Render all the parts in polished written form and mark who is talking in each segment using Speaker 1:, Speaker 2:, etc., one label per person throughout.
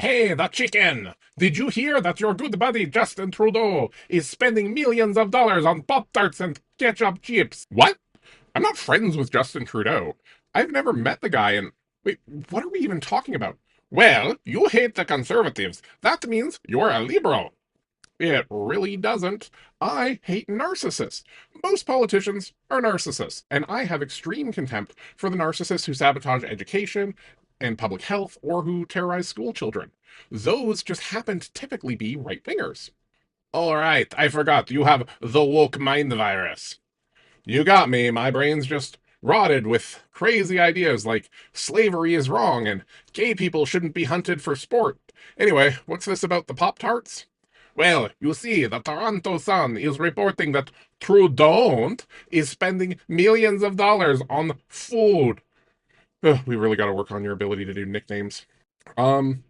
Speaker 1: Hey, the chicken! Did you hear that your good buddy Justin Trudeau is spending millions of dollars on Pop-Tarts and ketchup chips? What? I'm not friends with Justin Trudeau. I've never met the guy, and wait, what are we even talking about? Well, you hate the conservatives. That means you're a liberal. It really doesn't. I hate narcissists. Most politicians are narcissists, and I have extreme contempt for the narcissists who sabotage education and public health or who terrorize school children. Those just happen to typically be right wingers. All right, I forgot. You have the woke mind virus. You got me. My brain's just rotted with crazy ideas like slavery is wrong and gay people shouldn't be hunted for sport. Anyway, what's this about the Pop Tarts? Well, you see, the Toronto Sun is reporting that Trudeau is spending millions of dollars on food. Ugh, we really got to work on your ability to do nicknames. Um,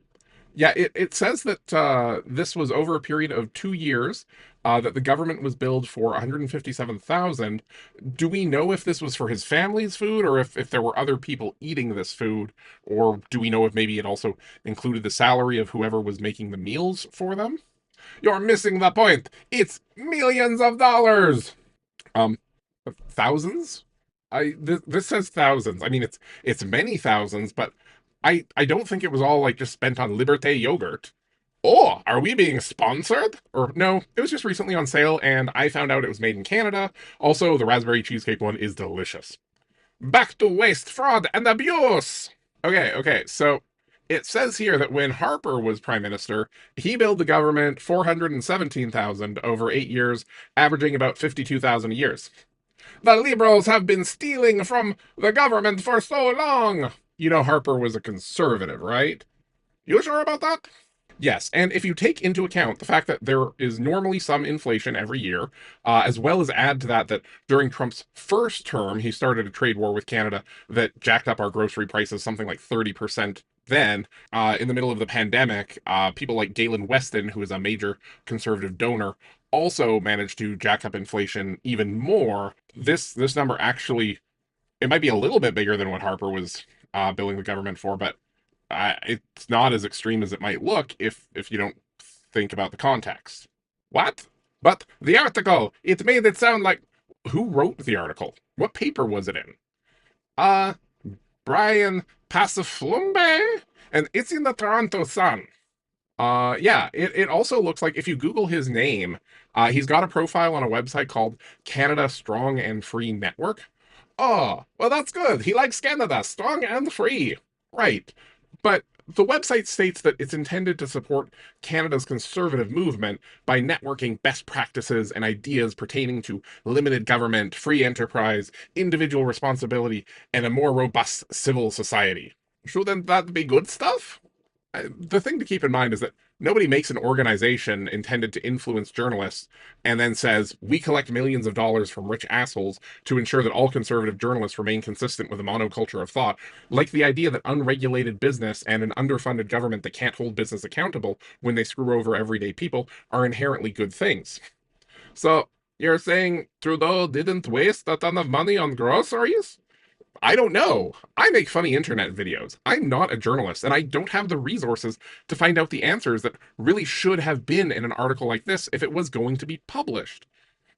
Speaker 1: yeah, it says that this was over a period of 2 years, that the government was billed for 157,000. Do we know if this was for his family's food or if there were other people eating this food? Or do we know if maybe it also included the salary of whoever was making the meals for them? You're missing the point. It's millions of dollars. Um, thousands? This says thousands. I mean, it's many thousands, but I don't think it was all like just spent on Liberté yogurt. Oh, are we being sponsored? Or no, it was just recently on sale, and I found out it was made in Canada. Also, the raspberry cheesecake one is delicious. Back to waste, fraud, and abuse. Okay, so it says here that when Harper was prime minister, he billed the government 417,000 over 8 years, averaging about 52,000 a year. The liberals have been stealing from the government for so long. You know Harper was a conservative, right? You sure about that? Yes, and if you take into account the fact that there is normally some inflation every year, as well as add to that during Trump's first term, he started a trade war with Canada that jacked up our grocery prices something like 30%. Then, in the middle of the pandemic, people like Galen Weston, who is a major conservative donor, also managed to jack up inflation even more. This number actually, it might be a little bit bigger than what Harper was billing the government for, but it's not as extreme as it might look if you don't think about the context. What? But the article, it made it sound like who wrote the article? What paper was it in? Uh, Brian Passaflumbe, and it's in the Toronto Sun. Yeah, it also looks like if you Google his name, he's got a profile on a website called Canada Strong and Free Network. Oh, well, that's good. He likes Canada, strong and free. Right. But the website states that it's intended to support Canada's conservative movement by networking best practices and ideas pertaining to limited government, free enterprise, individual responsibility, and a more robust civil society. Shouldn't that be good stuff? The thing to keep in mind is that nobody makes an organization intended to influence journalists and then says, we collect millions of dollars from rich assholes to ensure that all conservative journalists remain consistent with a monoculture of thought. Like the idea that unregulated business and an underfunded government that can't hold business accountable when they screw over everyday people are inherently good things. So, you're saying Trudeau didn't waste a ton of money on groceries? I don't know. I make funny internet videos. I'm not a journalist, and I don't have the resources to find out the answers that really should have been in an article like this if it was going to be published.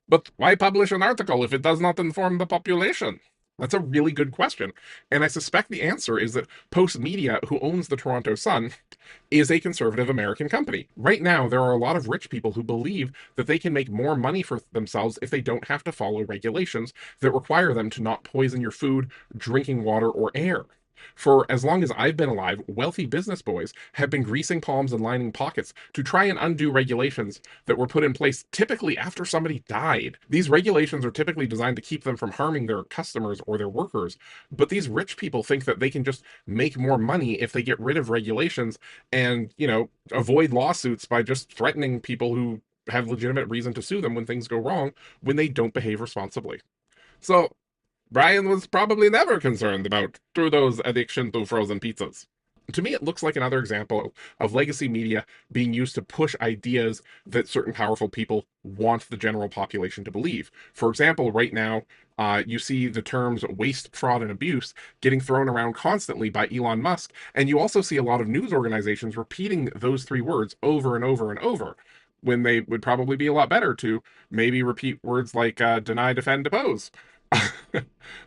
Speaker 1: But why publish an article if it does not inform the population? That's a really good question. And I suspect the answer is that Post Media, who owns the Toronto Sun, is a conservative American company. Right now, there are a lot of rich people who believe that they can make more money for themselves if they don't have to follow regulations that require them to not poison your food, drinking water, or air. For as long as I've been alive, wealthy business boys have been greasing palms and lining pockets to try and undo regulations that were put in place typically after somebody died. These regulations are typically designed to keep them from harming their customers or their workers, but these rich people think that they can just make more money if they get rid of regulations and, avoid lawsuits by just threatening people who have legitimate reason to sue them when things go wrong when they don't behave responsibly. So Brian was probably never concerned about Trudeau's addiction to frozen pizzas. To me, it looks like another example of legacy media being used to push ideas that certain powerful people want the general population to believe. For example, right now, you see the terms waste, fraud, and abuse getting thrown around constantly by Elon Musk, and you also see a lot of news organizations repeating those three words over and over and over, when they would probably be a lot better to maybe repeat words like deny, defend, depose.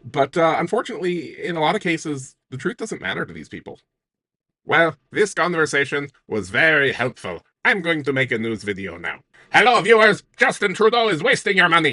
Speaker 1: But unfortunately, in a lot of cases, the truth doesn't matter to these people. Well, this conversation was very helpful. I'm going to make a news video now. Hello, viewers! Justin Trudeau is wasting your money!